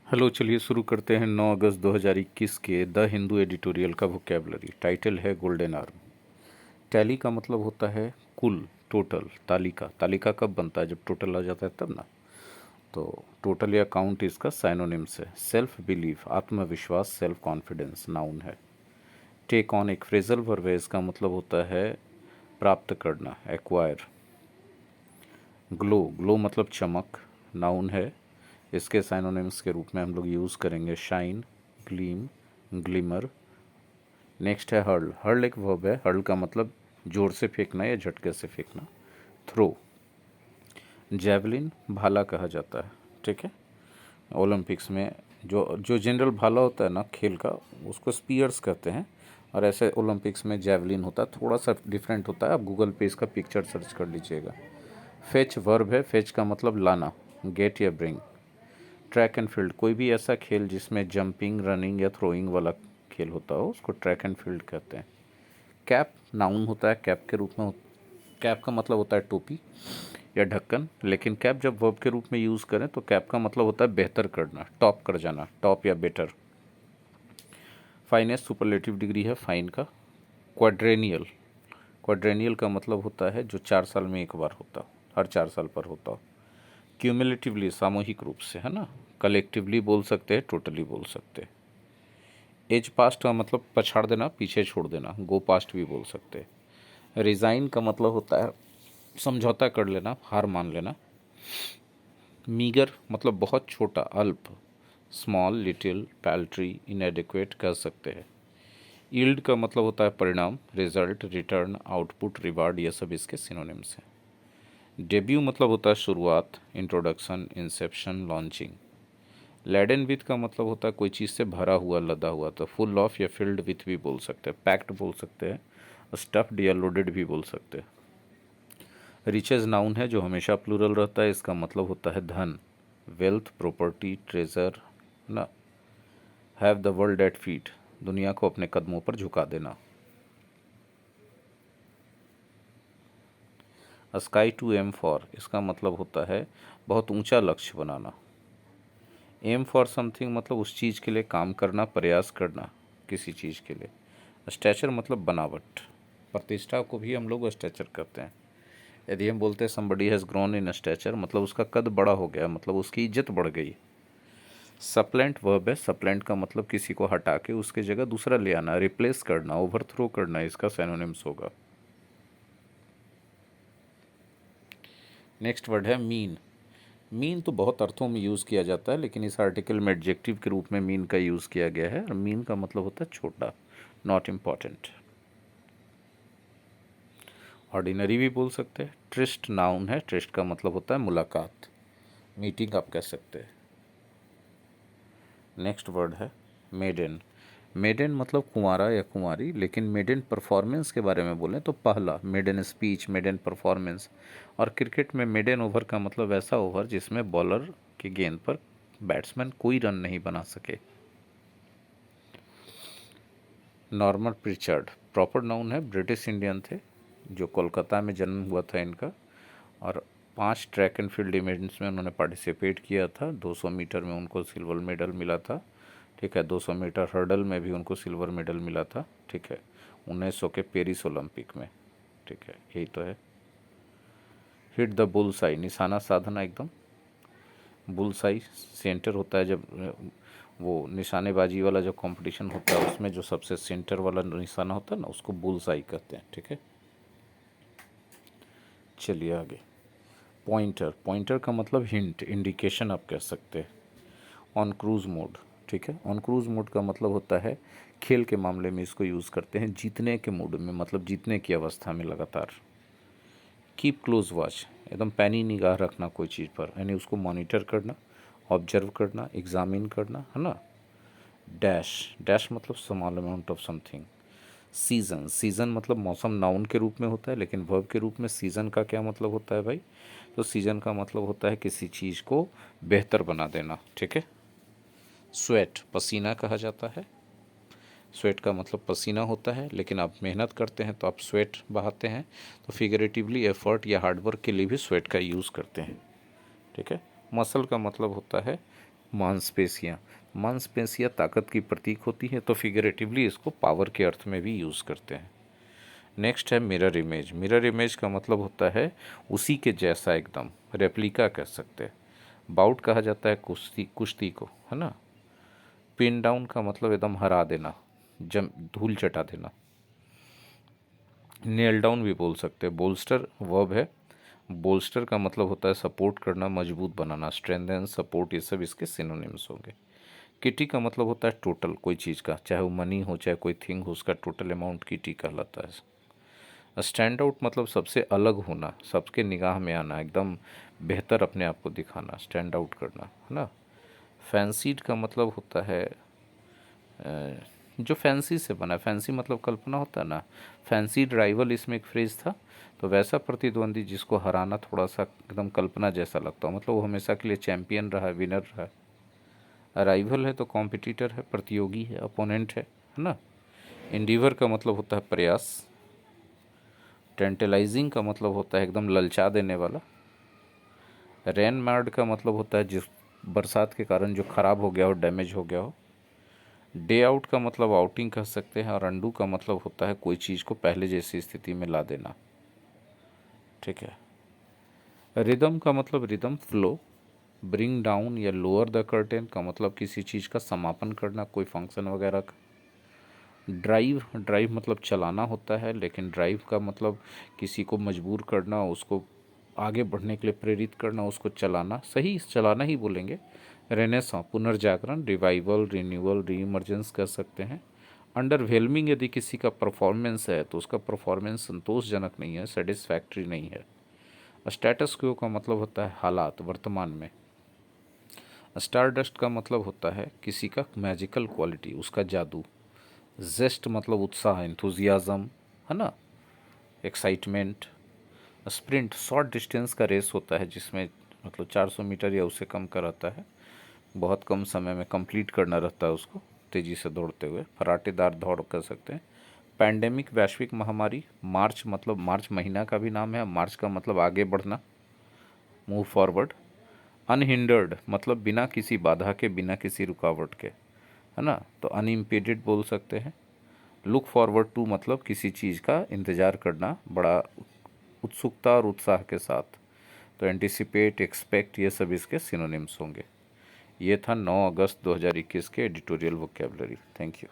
Hello, चलिए शुरू करते हैं 9 अगस्त 2021 के द हिंदू एडिटोरियल का वोकेबलरी। टाइटल है गोल्डन आर्म। टैली का मतलब होता है कुल, टोटल। तालिका, तालिका कब बनता है? जब टोटल आ जाता है तब ना। तो टोटल या काउंट इसका साइनोनिम्स है। सेल्फ बिलीफ, आत्मविश्वास, सेल्फ कॉन्फिडेंस नाउन है। टेक ऑन एक फ्रेजल वर्ब है, इसका मतलब होता है प्राप्त करना, एक्वायर। ग्लो, ग्लो मतलब चमक, नाउन है। इसके साइनोनिम्स के रूप में हम लोग यूज़ करेंगे शाइन, ग्लीम, ग्लिमर। नेक्स्ट है हर्ल। हर्ल एक वर्ब है। हर्ल का मतलब जोर से फेंकना या झटके से फेंकना। थ्रो, जैवलिन भाला कहा जाता है, ठीक है। ओलंपिक्स में जो जो जनरल भाला होता है ना खेल का, उसको स्पीयर्स कहते हैं। और ऐसे ओलंपिक्स में जैवलिन होता है, थोड़ा सा डिफरेंट होता है। आप गूगल पे इसका पिक्चर सर्च कर लीजिएगा। फेच वर्ब है। फेच का मतलब लाना, गेट या ब्रिंग। ट्रैक एंड फील्ड, कोई भी ऐसा खेल जिसमें जंपिंग, रनिंग या थ्रोइंग वाला खेल होता हो, उसको ट्रैक एंड फील्ड कहते हैं। कैप नाउन होता है। कैप के रूप में कैप का मतलब होता है टोपी या ढक्कन, लेकिन कैप जब वर्ब के रूप में यूज़ करें तो कैप का मतलब होता है बेहतर करना, टॉप कर जाना, टॉप या बेटर। फाइनेस्ट सुपरलेटिव डिग्री है फाइन का। क्वाड्रेनियल, क्वाड्रेनियल का मतलब होता है जो 4 साल में एक बार होता हो, हर 4 साल पर होता हो। क्यूमुलेटिवली, सामूहिक रूप से, है ना। कलेक्टिवली बोल सकते हैं, टोटली बोल सकते हैं। एज पास्ट का मतलब पछाड़ देना, पीछे छोड़ देना, गो पास्ट भी बोल सकते हैं। रिज़ाइन का मतलब होता है समझौता कर लेना, हार मान लेना। मीगर मतलब बहुत छोटा, अल्प। स्मॉल, लिटिल, पैल्ट्री, इनएडिक्वेट कह सकते हैं। यील्ड का मतलब होता है परिणाम, रिजल्ट, रिटर्न, आउटपुट, रिवार्ड, ये सब इसके सिनोनिम्स हैं। डेब्यू मतलब होता है शुरुआत, introduction, Inception, launching. Laden with का मतलब होता है कोई चीज़ से भरा हुआ, लदा हुआ। तो फुल ऑफ या फिल्ड विथ भी बोल सकते हैं, पैक्ड बोल सकते हैं, स्टफ्ड या लोडेड भी बोल सकते हैं। रिचेज नाउन है जो हमेशा प्लूरल रहता है, इसका मतलब होता है धन, वेल्थ, प्रॉपर्टी, ट्रेजर ना। Have the world at feet, दुनिया को अपने कदमों पर झुका देना। स्काई टू एम फॉर, इसका मतलब होता है बहुत ऊंचा लक्ष्य बनाना। एम फॉर समथिंग मतलब उस चीज़ के लिए काम करना, प्रयास करना, किसी चीज़ के लिए। स्टैचर मतलब बनावट, प्रतिष्ठा को भी हम लोग स्टैचर कहते हैं। यदि हम बोलते हैं somebody has grown in stature, मतलब उसका कद बड़ा हो गया, मतलब उसकी इज्जत बढ़ गई। सप्लेंट वर्ब है। सप्लेंट का मतलब किसी को हटा के उसके जगह दूसरा ले आना, रिप्लेस करना, ओवरथ्रो करना, इसका सिनोनिम्स होगा। नेक्स्ट वर्ड है मीन। मीन तो बहुत अर्थों में यूज़ किया जाता है, लेकिन इस आर्टिकल में एडजेक्टिव के रूप में मीन का यूज़ किया गया है। और मीन का मतलब होता है छोटा, नॉट इम्पॉर्टेंट। ऑर्डिनरी भी बोल सकते हैं। ट्रिस्ट नाउन है। ट्रिस्ट का मतलब होता है मुलाकात, मीटिंग आप कह सकते हैं। नेक्स्ट वर्ड है मेडन। मेडन मतलब कुंवारा या कुंवारी, लेकिन मेडन परफॉर्मेंस के बारे में बोलें तो पहला, मेडन स्पीच, मेडन परफॉर्मेंस। और क्रिकेट में मेडन ओवर का मतलब ऐसा ओवर जिसमें बॉलर की गेंद पर बैट्समैन कोई रन नहीं बना सके। नॉर्मन प्रिचर्ड प्रॉपर नाउन है। ब्रिटिश इंडियन थे जो कोलकाता में जन्म हुआ था इनका। और 5 ट्रैक एंड फील्ड इवेंट्स में उन्होंने पार्टिसिपेट किया था। 200 मीटर में उनको सिल्वर मेडल मिला था, ठीक है। 200 मीटर हर्डल में भी उनको सिल्वर मेडल मिला था, ठीक है, 1900 के पेरिस ओलंपिक में, ठीक है। यही तो है। हिट द बुलसाई, निशाना साधना एकदम। बुलसाई सेंटर होता है जब वो निशानेबाजी वाला जो कंपटीशन होता है उसमें जो सबसे सेंटर वाला निशाना होता है ना, उसको बुलसाई कहते हैं, ठीक है। चलिए आगे। पॉइंटर, पॉइंटर का मतलब हिंट, इंडिकेशन आप कह सकते हैं। ऑन क्रूज़ मोड, ठीक है। ऑन क्रूज़ मोड का मतलब होता है खेल के मामले में इसको यूज़ करते हैं, जीतने के मूड में, मतलब जीतने की अवस्था में लगातार। कीप क्लोज वॉच, एकदम पैनी निगाह रखना कोई चीज़ पर, यानी उसको मॉनिटर करना, ऑब्जर्व करना, एग्जामिन करना, है ना। डैश, डैश मतलब small amount of something. Season, season मतलब मौसम नाउन के रूप में होता है, लेकिन वर्ब के रूप में सीज़न का क्या मतलब होता है भाई? तो सीज़न का मतलब होता है किसी चीज़ को बेहतर बना देना, ठीक है। स्वेट, पसीना कहा जाता है। स्वेट का मतलब पसीना होता है, लेकिन आप मेहनत करते हैं तो आप स्वेट बहाते हैं, तो फिगरेटिवली एफर्ट या हार्डवर्क के लिए भी स्वेट का यूज़ करते हैं, ठीक है। मसल का मतलब होता है मांसपेशियाँ, मांसपेशियाँ ताकत की प्रतीक होती है, तो फिगरेटिवली इसको पावर के अर्थ में भी यूज़ करते हैं। नेक्स्ट है मिरर इमेज। मिरर इमेज का मतलब होता है उसी के जैसा, एकदम रेप्लिका कह सकते हैं। बाउट कहा जाता है कुश्ती, कुश्ती को, है ना। पिन डाउन का मतलब एकदम हरा देना, जम धूल चटा देना। नेल डाउन भी बोल सकते हैं। बोल्स्टर वर्ब है। बोल्स्टर का मतलब होता है सपोर्ट करना, मजबूत बनाना, स्ट्रेंथन, सपोर्ट, ये सब इसके सिनोनिम्स होंगे। किटी का मतलब होता है टोटल, कोई चीज़ का, चाहे वो मनी हो चाहे कोई थिंग हो, उसका टोटल अमाउंट किटी कहलाता है। स्टैंड आउट मतलब सबसे अलग होना, सबके निगाह में आना, एकदम बेहतर अपने आप को दिखाना, स्टैंड आउट करना, है ना। फैंसीड का मतलब होता है जो फैंसी से बना। फैंसी मतलब कल्पना होता है ना। फैंसीड राइवल इसमें एक फ्रेज था, तो वैसा प्रतिद्वंदी जिसको हराना थोड़ा सा एकदम कल्पना जैसा लगता हो, मतलब वो हमेशा के लिए चैंपियन रहा है, विनर रहा है। राइवल है तो कॉम्पिटिटर है, प्रतियोगी है, अपोनेंट है ना। इंडीवर का मतलब होता है प्रयास। टेंटलाइजिंग का मतलब होता है एकदम ललचा देने वाला। रेन मार्ड का मतलब होता है जिस बरसात के कारण जो खराब हो गया हो, डैमेज हो गया हो। डे आउट का मतलब आउटिंग कह सकते हैं, और अंडू का मतलब होता है कोई चीज़ को पहले जैसी स्थिति में ला देना। ठीक है। रिदम का मतलब रिदम, फ्लो। ब्रिंग डाउन या लोअर द कर्टेन का मतलब किसी चीज़ का समापन करना, कोई फंक्शन वगैरह का। ड्राइव, ड्राइव मतलब चलाना होता है, लेकिन ड्राइव का मतलब किसी को मजबूर करना, उसको आगे बढ़ने के लिए प्रेरित करना, उसको चलाना, सही चलाना ही बोलेंगे। रेनेसां, पुनर्जागरण, रिवाइवल, रिन्यूअल, रीइमर्जेंस कर सकते हैं। अंडरवेलमिंग, यदि किसी का परफॉर्मेंस है तो उसका परफॉर्मेंस संतोषजनक नहीं है, सेटिस्फैक्ट्री नहीं है। स्टेटस क्वो का मतलब होता है हालात, वर्तमान में। स्टारडस्ट का मतलब होता है किसी का मैजिकल क्वालिटी, उसका जादू। जेस्ट मतलब उत्साह, एंथुजियाज़म, है ना, एक्साइटमेंट। स्प्रिंट शॉर्ट डिस्टेंस का रेस होता है जिसमें मतलब 400 मीटर या उससे कम का रहता है, बहुत कम समय में कंप्लीट करना रहता है उसको, तेज़ी से दौड़ते हुए। फराटेदार दौड़ कर सकते हैं। पैंडेमिक, वैश्विक महामारी। मार्च मतलब मार्च महीना का भी नाम है, मार्च का मतलब आगे बढ़ना, मूव फॉरवर्ड। अनहिंडर्ड मतलब बिना किसी बाधा के, बिना किसी रुकावट के, है ना, तो अनइम्पेडेड बोल सकते हैं। लुक फॉरवर्ड टू मतलब किसी चीज़ का इंतज़ार करना बड़ा उत्सुकता और उत्साह के साथ, तो एंटिसिपेट, एक्सपेक्ट, ये सब इसके सिनोनिम्स होंगे। ये था 9 अगस्त 2021 के एडिटोरियल वोकैबुलरी। Thank you.